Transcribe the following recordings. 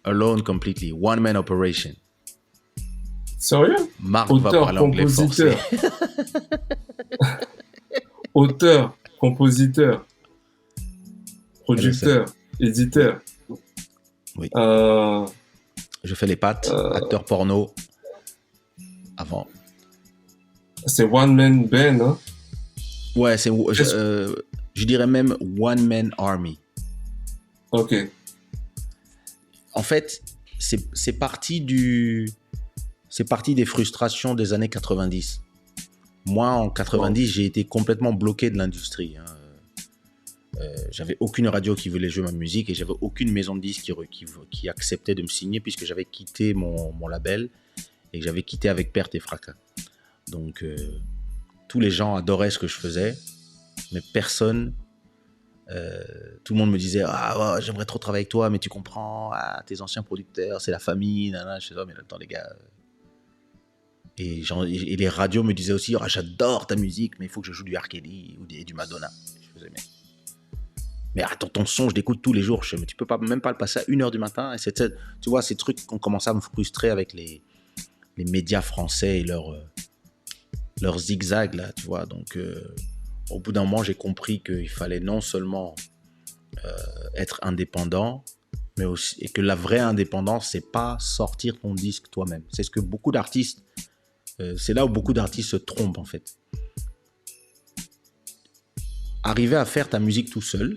Alone completely. One man operation. Sérieux? Marc va Auteur, parler anglais forcé. compositeur. Auteur, compositeur, producteur, éditeur. Oui. Euh, Je fais les pattes, acteur porno. Avant. c'est One Man Band, hein? Ouais, je dirais même One Man Army. Ok. En fait, c'est parti des frustrations des années 90. Moi, en 90, j'ai été complètement bloqué de l'industrie. Hein. J'avais aucune radio qui voulait jouer ma musique et j'avais aucune maison de disques qui acceptait de me signer puisque j'avais quitté mon label et j'avais quitté avec perte et fracas. Donc, tous les gens adoraient ce que je faisais, mais personne... tout le monde me disait ouais, j'aimerais trop travailler avec toi, mais tu comprends, tes anciens producteurs, c'est la famille, nanana. Je sais pas, mais attends les gars. Et les radios me disaient aussi j'adore ta musique, mais il faut que je joue du R. Kelly ou du Madonna. Je faisais mais attends, ton son, je l'écoute tous les jours. Mais tu peux même pas le passer à 1h du matin. Et tu vois, ces trucs qui ont commencé à me frustrer avec les médias français et leurs zigzags là, tu vois. Donc au bout d'un moment, j'ai compris qu'il fallait non seulement être indépendant, mais aussi, et que la vraie indépendance, c'est pas sortir ton disque toi-même. C'est ce que beaucoup d'artistes, c'est là où beaucoup d'artistes se trompent en fait. Arriver à faire ta musique tout seul,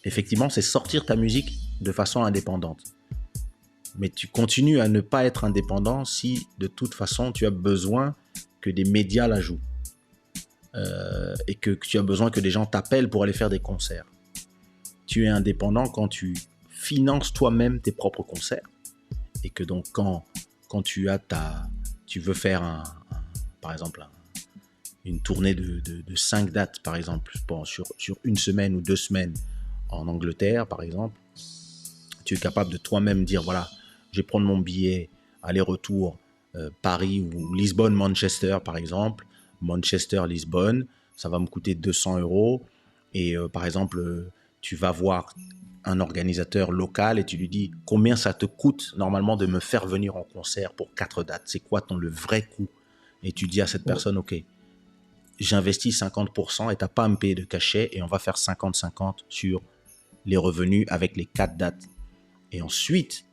effectivement, c'est sortir ta musique de façon indépendante. Mais tu continues à ne pas être indépendant si de toute façon tu as besoin que des médias la jouent et que tu as besoin que des gens t'appellent pour aller faire des concerts. Tu es indépendant quand tu finances toi-même tes propres concerts et que donc quand tu veux faire par exemple une tournée de 5 dates par exemple sur 1 semaine ou 2 semaines en Angleterre par exemple, tu es capable de toi-même dire voilà, je vais prendre mon billet aller-retour Paris ou Lisbonne-Manchester par exemple, Manchester-Lisbonne, ça va me coûter 200 € et par exemple tu vas voir un organisateur local et tu lui dis combien ça te coûte normalement de me faire venir en concert pour 4 dates, c'est quoi le vrai coût, et tu dis à cette personne ok, j'investis 50% et t'as pas à me payer de cachet et on va faire 50-50 sur les revenus avec les 4 dates. Et ensuite,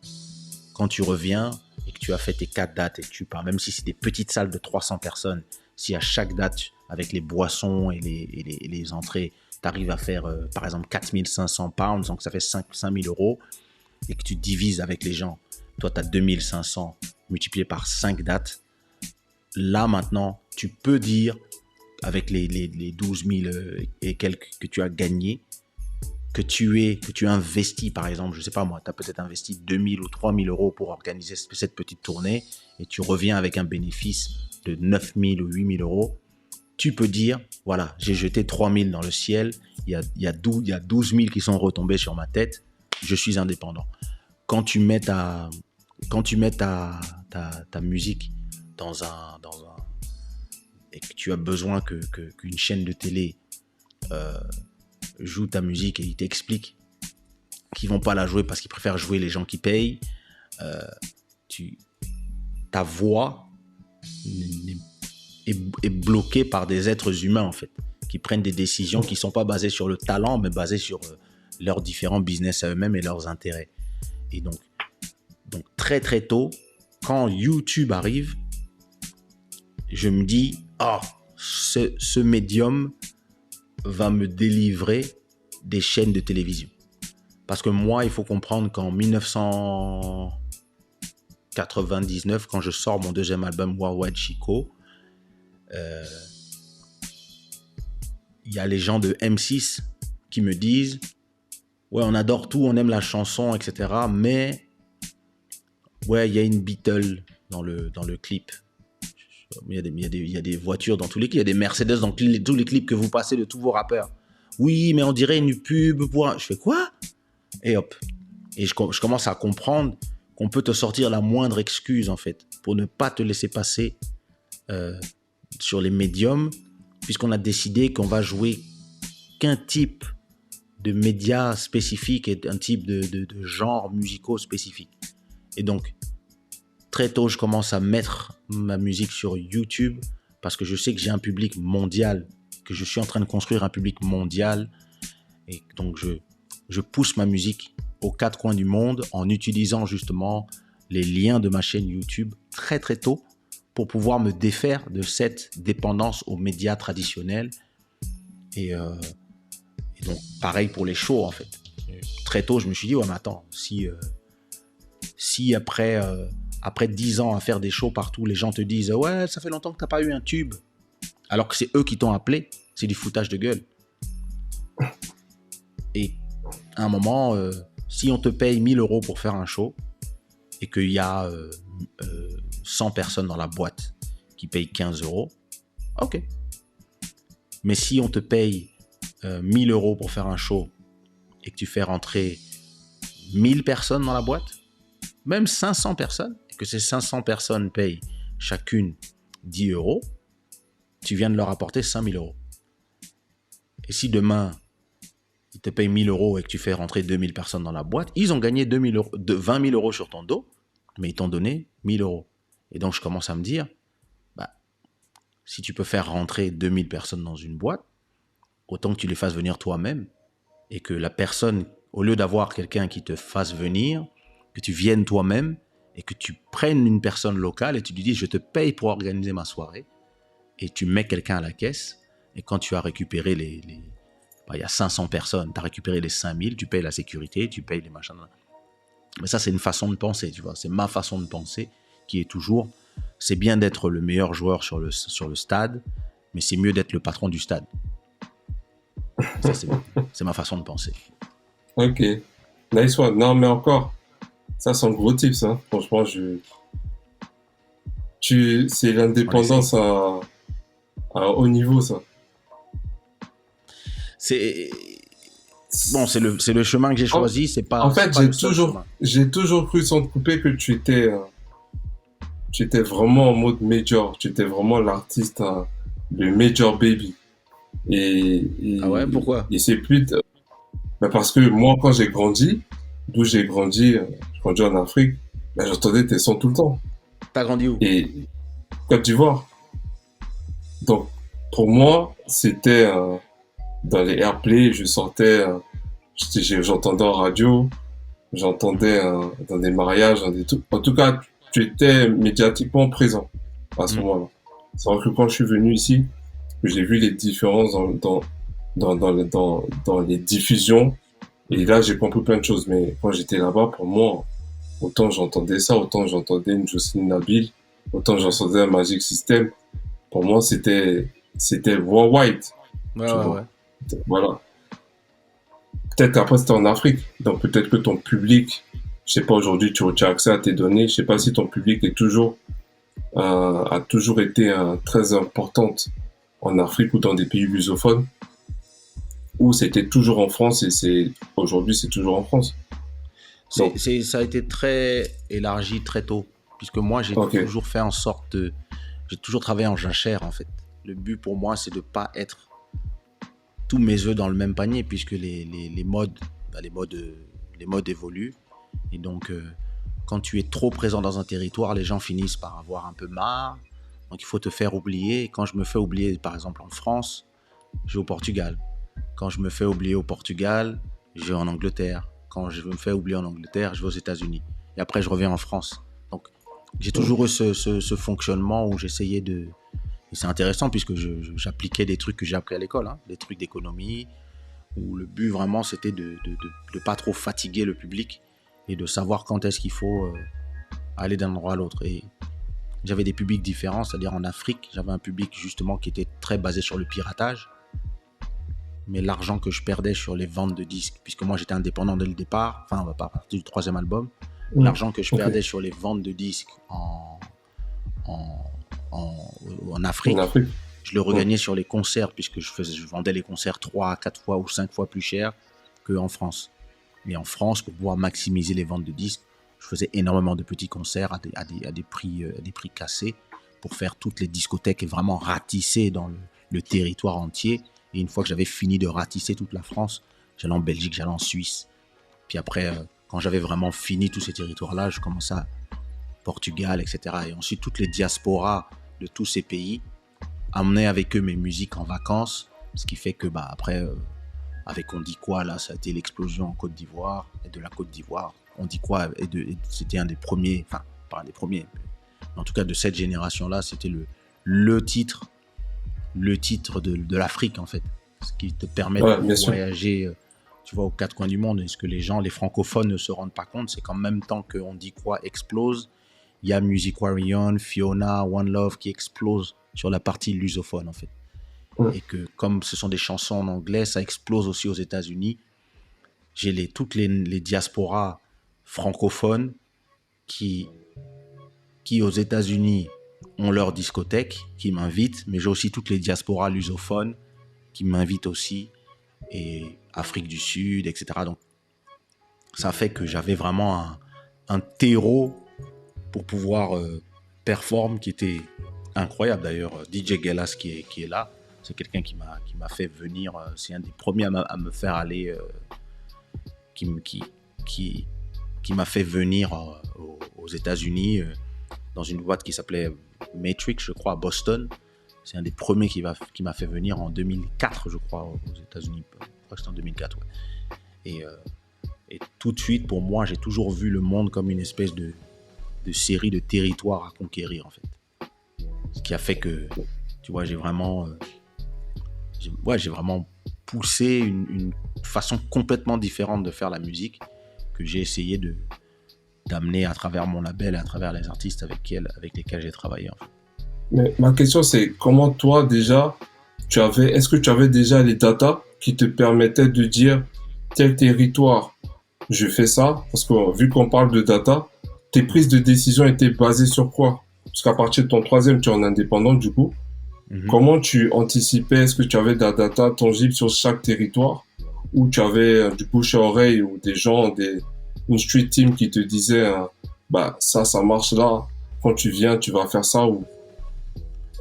quand tu reviens et que tu as fait tes 4 dates et que tu pars, même si c'est des petites salles de 300 personnes, si à chaque date, avec les boissons et les entrées, tu arrives à faire, par exemple, 4500 pounds, donc ça fait 5000 €, et que tu divises avec les gens, toi, tu as 2500 multiplié par 5 dates, là, maintenant, tu peux dire, avec les 12 000 et quelques que tu as gagné, que tu as investi, par exemple, je sais pas moi, tu as peut-être investi 2 000 ou 3 000 € pour organiser cette petite tournée et tu reviens avec un bénéfice de 9 000 ou 8 000 €, tu peux dire, voilà, j'ai jeté 3 000 dans le ciel, il y a 12 000 qui sont retombés sur ma tête, je suis indépendant. Quand tu mets ta musique dans un et que tu as besoin qu'une chaîne de télé joue ta musique et ils t'expliquent qu'ils vont pas la jouer parce qu'ils préfèrent jouer les gens qui payent, ta voix est bloquée par des êtres humains en fait, qui prennent des décisions qui sont pas basées sur le talent mais basées sur leurs différents business à eux-mêmes et leurs intérêts. Et donc très très tôt, quand YouTube arrive, je me dis ce médium va me délivrer des chaînes de télévision. Parce que moi, il faut comprendre qu'en 1999, quand je sors mon deuxième album Worldwide Chico, il y a les gens de M6 qui me disent ouais, on adore tout, on aime la chanson, etc. Mais ouais, il y a une Beatle dans le clip. Il y a des voitures dans tous les clips, il y a des Mercedes dans tous les clips que vous passez de tous vos rappeurs. Oui, mais on dirait une pub pour... Je fais quoi? Et hop. Et je commence à comprendre qu'on peut te sortir la moindre excuse, en fait, pour ne pas te laisser passer sur les médiums, puisqu'on a décidé qu'on va jouer qu'un type de médias spécifique et un type de genres musicaux spécifiques. Et donc, très tôt, je commence à mettre ma musique sur YouTube parce que je sais que j'ai un public mondial, que je suis en train de construire un public mondial. Et donc, je pousse ma musique aux quatre coins du monde en utilisant justement les liens de ma chaîne YouTube très très tôt pour pouvoir me défaire de cette dépendance aux médias traditionnels. Et donc, pareil pour les shows en fait. Très tôt, je me suis dit, ouais, mais attends, si après 10 ans à faire des shows partout, les gens te disent, ouais, ça fait longtemps que tu n'as pas eu un tube, alors que c'est eux qui t'ont appelé, c'est du foutage de gueule. Et à un moment, si on te paye 1 000 € pour faire un show et qu'il y a 100 personnes dans la boîte qui payent 15 €, ok. Mais si on te paye 1 000 € pour faire un show et que tu fais rentrer 1000 personnes dans la boîte, même 500 personnes, et que ces 500 personnes payent chacune 10 €, tu viens de leur apporter 5 000 €. Et si demain, ils te payent 1 000 € et que tu fais rentrer 2000 personnes dans la boîte, ils ont gagné 20 000 € sur ton dos, mais ils t'ont donné 1 000 €. Et donc, je commence à me dire, bah, si tu peux faire rentrer 2000 personnes dans une boîte, autant que tu les fasses venir toi-même et que la personne, au lieu d'avoir quelqu'un qui te fasse venir, que tu viennes toi-même et que tu prennes une personne locale et tu lui dis, je te paye pour organiser ma soirée, et tu mets quelqu'un à la caisse, et quand tu as récupéré il y a 500 personnes, tu as récupéré les 5000, tu payes la sécurité, tu payes les machins. Mais ça, c'est une façon de penser, tu vois. C'est ma façon de penser qui est toujours, c'est bien d'être le meilleur joueur sur le stade, mais c'est mieux d'être le patron du stade. Ça, c'est ma façon de penser. Ok. Nice one. Non, mais encore, ça, c'est un gros tips, hein. Franchement, c'est l'indépendance à haut niveau, ça. Bon, c'est le chemin que j'ai choisi, c'est pas. En fait, pas j'ai toujours cru sans te couper que tu étais vraiment en mode major. Tu étais vraiment l'artiste, hein, le major baby. Ah ouais, pourquoi? Et c'est plus, ben parce que moi, quand j'ai grandi, d'où j'ai grandi en Afrique, ben j'entendais tes sons tout le temps. T'as grandi où? Et Côte d'Ivoire. Donc, pour moi, c'était dans les airplays, je sortais, j'entendais en radio, j'entendais dans des mariages, dans des trucs. En tout cas, tu étais médiatiquement présent à ce moment-là. C'est vrai que quand je suis venu ici, j'ai vu les différences dans les diffusions, et là, j'ai compris plein de choses. Mais quand j'étais là-bas, pour moi, autant j'entendais ça, autant j'entendais une Jocelyne Nabil, autant j'entendais un Magic System. Pour moi, c'était worldwide. Ouais. Voilà. Peut-être qu'après, c'était en Afrique. Donc, peut-être que ton public, je sais pas, aujourd'hui, tu as accès à tes données. Je sais pas si ton public a toujours été très importante en Afrique ou dans des pays lusophones, ou c'était toujours en France et aujourd'hui, c'est toujours en France. Donc, ça a été très élargi très tôt, puisque moi, j'ai toujours fait en sorte j'ai toujours travaillé en jachère, en fait. Le but pour moi, c'est de pas être tous mes œufs dans le même panier, puisque les modes évoluent. Et donc, quand tu es trop présent dans un territoire, les gens finissent par avoir un peu marre. Donc, il faut te faire oublier. Et quand je me fais oublier, par exemple, en France, je vais au Portugal. Quand je me fais oublier au Portugal, je vais en Angleterre. Quand je me fais oublier en Angleterre, je vais aux États-Unis. Et après, je reviens en France. Donc, j'ai toujours eu ce fonctionnement où j'essayais de... Et c'est intéressant puisque j'appliquais des trucs que j'ai appris à l'école, hein, des trucs d'économie, où le but vraiment, c'était de pas trop fatiguer le public et de savoir quand est-ce qu'il faut aller d'un endroit à l'autre. Et j'avais des publics différents, c'est-à-dire en Afrique, j'avais un public justement qui était très basé sur le piratage. Mais l'argent que je perdais sur les ventes de disques, puisque moi j'étais indépendant dès le départ, enfin à partir du 3e album, l'argent que je perdais sur les ventes de disques en Afrique, je le regagnais sur les concerts, puisque je vendais les concerts 3, 4 fois ou 5 fois plus cher qu'en France. Mais en France, pour pouvoir maximiser les ventes de disques, je faisais énormément de petits concerts à des prix cassés pour faire toutes les discothèques et vraiment ratisser dans le territoire entier. Et une fois que j'avais fini de ratisser toute la France, j'allais en Belgique, j'allais en Suisse. Puis après, quand j'avais vraiment fini tous ces territoires-là, je commençais à Portugal, etc. Et ensuite, toutes les diasporas de tous ces pays amenaient avec eux mes musiques en vacances, ce qui fait que après, avec On dit quoi, là, ça a été l'explosion en Côte d'Ivoire, et de la Côte d'Ivoire. On dit quoi, c'était un des premiers, enfin, pas un des premiers, mais en tout cas de cette génération-là, c'était le titre de l'Afrique, en fait. Ce qui te permet de voyager, tu vois, aux quatre coins du monde. Et ce que les francophones ne se rendent pas compte, c'est qu'en même temps que On dit quoi explose, il y a Music Warrior, Fiona, One Love qui explose sur la partie lusophone, en fait. Et que comme ce sont des chansons en anglais, ça explose aussi aux États-Unis. J'ai toutes les diasporas francophones qui aux États-Unis ont leur discothèque, qui m'invitent, mais j'ai aussi toutes les diasporas lusophones qui m'invitent aussi, et Afrique du Sud, etc. Donc, ça fait que j'avais vraiment un terreau pour pouvoir performer qui était incroyable. D'ailleurs, DJ Gelas qui est là, c'est quelqu'un qui m'a fait venir, c'est un des premiers à me faire aller, qui m'a fait venir aux États-Unis dans une boîte qui s'appelait Matrix, je crois, à Boston. C'est un des premiers qui m'a fait venir en 2004, je crois, aux États-Unis. Je crois que c'était en 2004, ouais. Et tout de suite, pour moi, j'ai toujours vu le monde comme une espèce de série de territoires à conquérir, en fait. Ce qui a fait que, tu vois, j'ai vraiment poussé une façon complètement différente de faire la musique que j'ai essayé d'amener à travers mon label, à travers les artistes avec lesquels j'ai travaillé, en fait. Mais ma question, c'est comment toi, déjà, est-ce que tu avais déjà les datas qui te permettaient de dire tel territoire, je fais ça? Parce que vu qu'on parle de data, tes prises de décision étaient basées sur quoi? Parce qu'à partir de ton troisième, tu es en indépendant, du coup. Comment tu anticipais? Est-ce que tu avais de la data tangible sur chaque territoire? Ou tu avais du bouche à oreille ou des gens, une street team qui te disait ça marche là. Quand tu viens, tu vas faire ça. Ou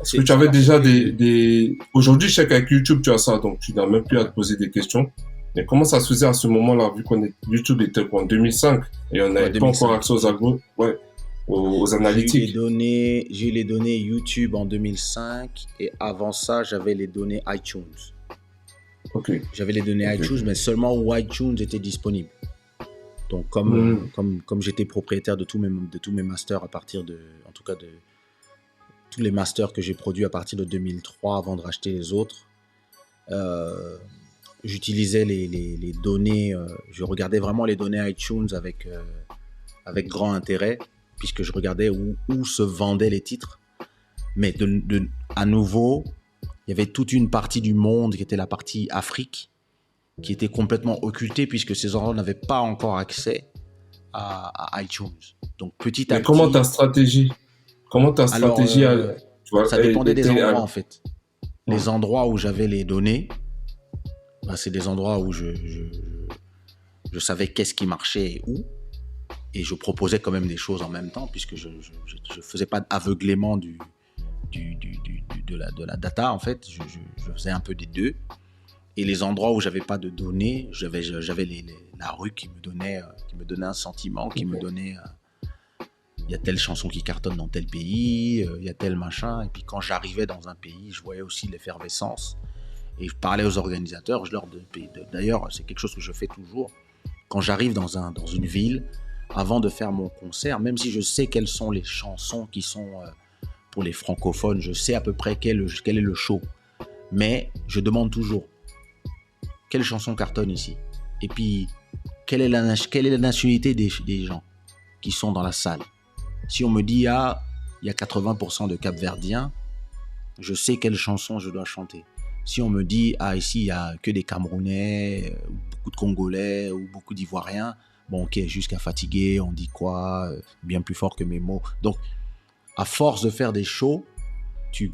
est-ce que tu avais déjà des... Aujourd'hui, je sais qu'avec YouTube, tu as ça, donc tu n'as même plus à te poser des questions. Mais comment ça se faisait à ce moment-là, vu YouTube était en 2005 et on n'avait pas encore accès aux algos, aux analytiques. J'ai eu les données YouTube en 2005 et avant ça, j'avais les données iTunes. Okay. J'avais les données iTunes, mais seulement où iTunes était disponible. Donc, comme j'étais propriétaire de tous mes masters à partir de tous les masters que j'ai produits à partir de 2003 avant de racheter les autres, j'utilisais les données, je regardais vraiment les données iTunes avec grand intérêt, puisque je regardais où se vendaient les titres. Mais à nouveau, il y avait toute une partie du monde qui était la partie Afrique, qui était complètement occultée, puisque ces endroits n'avaient pas encore accès à iTunes. Donc petit à petit... Comment ta stratégie ça dépendait des endroits, en fait. Les endroits où j'avais les données, c'est des endroits où je savais qu'est-ce qui marchait et où. Et je proposais quand même des choses en même temps, puisque je faisais pas d'aveuglément de la data, en fait. Je faisais un peu des deux. Et les endroits où j'avais pas de données, j'avais la rue qui me donnait un sentiment, qui me donnait... il y a telle chanson qui cartonne dans tel pays, il y a tel machin. Et puis quand j'arrivais dans un pays, je voyais aussi l'effervescence. Et je parlais aux organisateurs. D'ailleurs, c'est quelque chose que je fais toujours. Quand j'arrive dans une ville, avant de faire mon concert, même si je sais quelles sont les chansons qui sont pour les francophones, je sais à peu près quel est le show. Mais je demande toujours, quelle chanson cartonne ici? Et puis, quelle est la nationalité des gens qui sont dans la salle? Si on me dit, il y a 80% de Cap-Verdiens, je sais quelle chanson je dois chanter. Si on me dit, ici, il n'y a que des Camerounais, beaucoup de Congolais ou beaucoup d'Ivoiriens, bon, ok, jusqu'à fatigué, on dit quoi, bien plus fort que mes mots. Donc, à force de faire des shows, en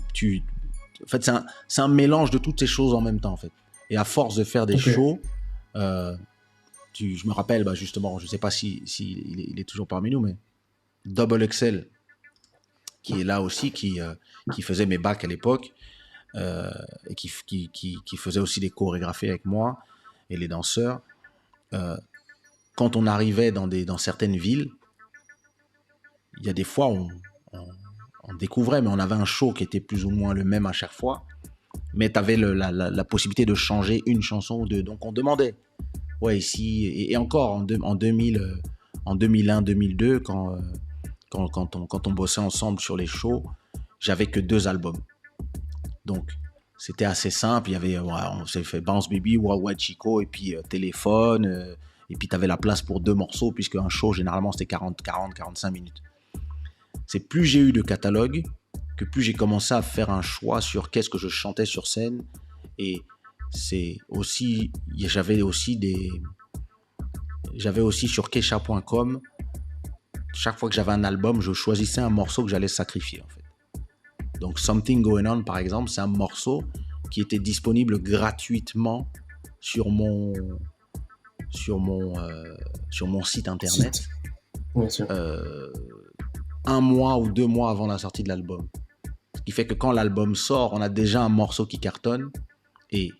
fait, c'est un mélange de toutes ces choses en même temps, en fait. Et à force de faire des shows, je me rappelle, justement, je ne sais pas s'il est toujours parmi nous, mais Double XL, qui est là aussi, qui faisait mes bacs à l'époque, et qui faisait aussi des chorégraphies avec moi, et les danseurs. quand on arrivait dans certaines villes, il y a des fois on découvrait, mais on avait un show qui était plus ou moins le même à chaque fois. Mais tu avais la possibilité de changer une chanson ou deux. Donc on demandait. Ouais, ici, et encore en 2001, 2002, quand on bossait ensemble sur les shows, j'avais que 2 albums. Donc c'était assez simple. Il y avait, on s'est fait Bounce Baby, Wawa Chico, et puis Téléphone. Et puis tu avais la place pour 2 morceaux, puisque un show, généralement, c'était 45 minutes. C'est plus j'ai eu de catalogue que plus j'ai commencé à faire un choix sur qu'est-ce que je chantais sur scène. Et j'avais aussi sur Kesha.com, chaque fois que j'avais un album, je choisissais un morceau que j'allais sacrifier en fait. Donc Something Going On par exemple, c'est un morceau qui était disponible gratuitement sur mon site internet. Bien sûr. 1 mois ou 2 mois avant la sortie de l'album. Ce qui fait que quand l'album sort, on a déjà un morceau qui cartonne et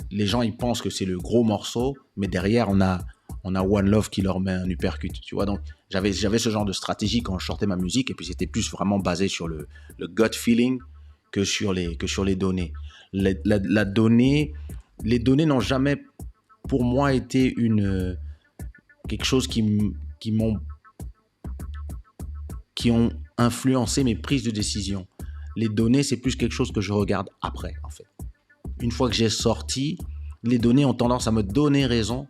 les gens ils pensent que c'est le gros morceau, mais derrière on a One Love qui leur met un uppercut, tu vois. Donc j'avais ce genre de stratégie quand je sortais ma musique, et puis c'était plus vraiment basé sur le gut feeling que sur les données. Les données n'ont jamais pour moi été quelque chose qui ont influencé mes prises de décision. Les données, c'est plus quelque chose que je regarde après, en fait. Une fois que j'ai sorti, les données ont tendance à me donner raison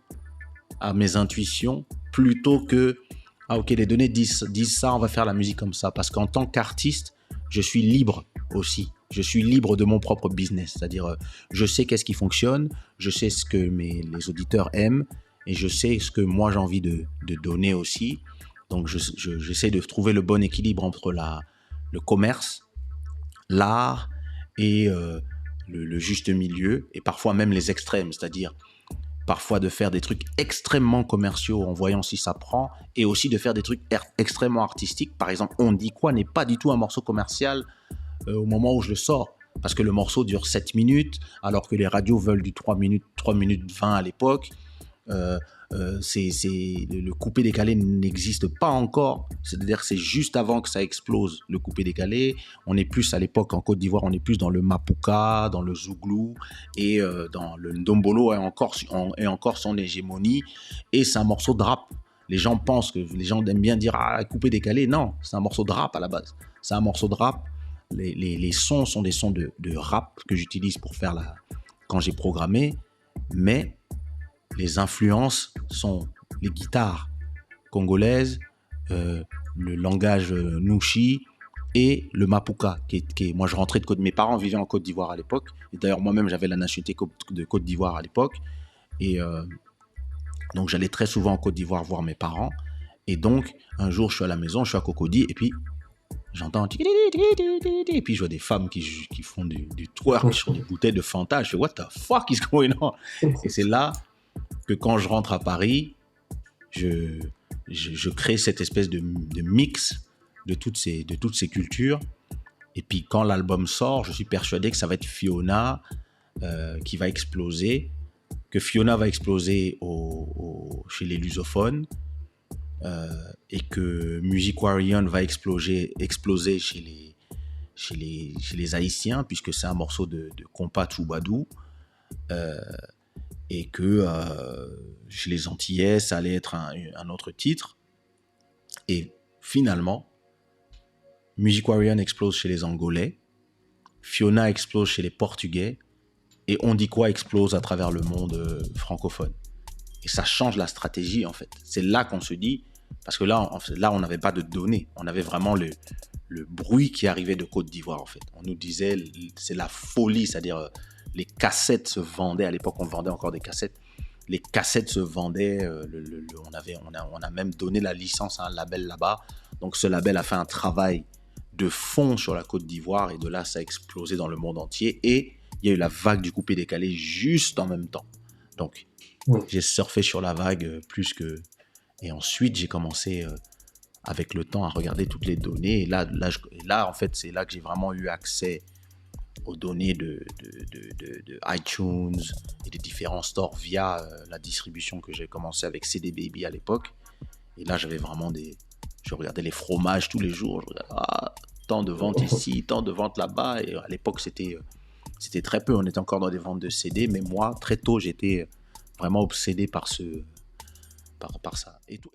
à mes intuitions, plutôt que ah ok, les données disent ça, on va faire la musique comme ça. Parce qu'en tant qu'artiste, je suis libre aussi. Je suis libre de mon propre business. C'est-à-dire, je sais qu'est-ce qui fonctionne, je sais ce que les auditeurs aiment, et je sais ce que moi j'ai envie de donner aussi. Donc j'essaie de trouver le bon équilibre entre le commerce, l'art et le juste milieu, et parfois même les extrêmes, c'est-à-dire parfois de faire des trucs extrêmement commerciaux en voyant si ça prend, et aussi de faire des trucs extrêmement artistiques. Par exemple, On dit quoi n'est pas du tout un morceau commercial au moment où je le sors, parce que le morceau dure 7 minutes, alors que les radios veulent du 3 minutes 20 à l'époque. Le coupé décalé n'existe pas encore, c'est-à-dire que c'est juste avant que ça explose le coupé décalé. On est plus à l'époque en Côte d'Ivoire, on est plus dans le mapuka, dans le zouglou, et dans le ndombolo est encore son hégémonie, et c'est un morceau de rap. Les gens aiment bien dire coupé décalé. Non, c'est un morceau de rap à la base. C'est un morceau de rap. Les sons sont des sons de rap que j'utilise pour faire quand j'ai programmé, mais les influences sont les guitares congolaises, le langage Nushi et le mapuka. Moi, je rentrais mes parents vivaient en Côte d'Ivoire à l'époque. Et d'ailleurs, moi-même, j'avais la nationalité de Côte d'Ivoire à l'époque. Et donc, j'allais très souvent en Côte d'Ivoire voir mes parents. Et donc, un jour, je suis à la maison, je suis à Cocody, et puis j'entends et puis je vois des femmes qui font du twerk sur des bouteilles de Fanta. Je fais what the fuck is going on? Et c'est là que quand je rentre à Paris, je crée cette espèce de mix de toutes ces cultures. Et puis quand l'album sort, je suis persuadé que ça va être Fiona qui va exploser, que Fiona va exploser chez les lusophones, et que Musicwarion va exploser chez les Haïtiens, puisque c'est un morceau de compas Troubadou. Et que chez les Antillais, ça allait être un autre titre. Et finalement, Musicwarion explose chez les Angolais, Fiona explose chez les Portugais, et On dit quoi explose à travers le monde francophone. Et ça change la stratégie, en fait. C'est là qu'on se dit, parce que là on n'avait pas de données, on avait vraiment le bruit qui arrivait de Côte d'Ivoire, en fait. On nous disait, c'est la folie, c'est-à-dire les cassettes se vendaient. À l'époque, on vendait encore des cassettes. Les cassettes se vendaient. On a même donné la licence à un label là-bas. Donc, ce label a fait un travail de fond sur la Côte d'Ivoire. Et de là, ça a explosé dans le monde entier. Et il y a eu la vague du coupé décalé juste en même temps. Donc, j'ai surfé sur la vague plus que... Et ensuite, j'ai commencé, avec le temps, à regarder toutes les données. Et là, en fait, c'est là que j'ai vraiment eu accès aux données de iTunes et des différents stores via la distribution que j'ai commencé avec CD Baby à l'époque. Et là, j'avais vraiment je regardais les fromages tous les jours. Je regardais, tant de ventes ici, tant de ventes là-bas. Et à l'époque, c'était très peu. On était encore dans des ventes de CD. Mais moi, très tôt, j'étais vraiment obsédé par ça. Et tout.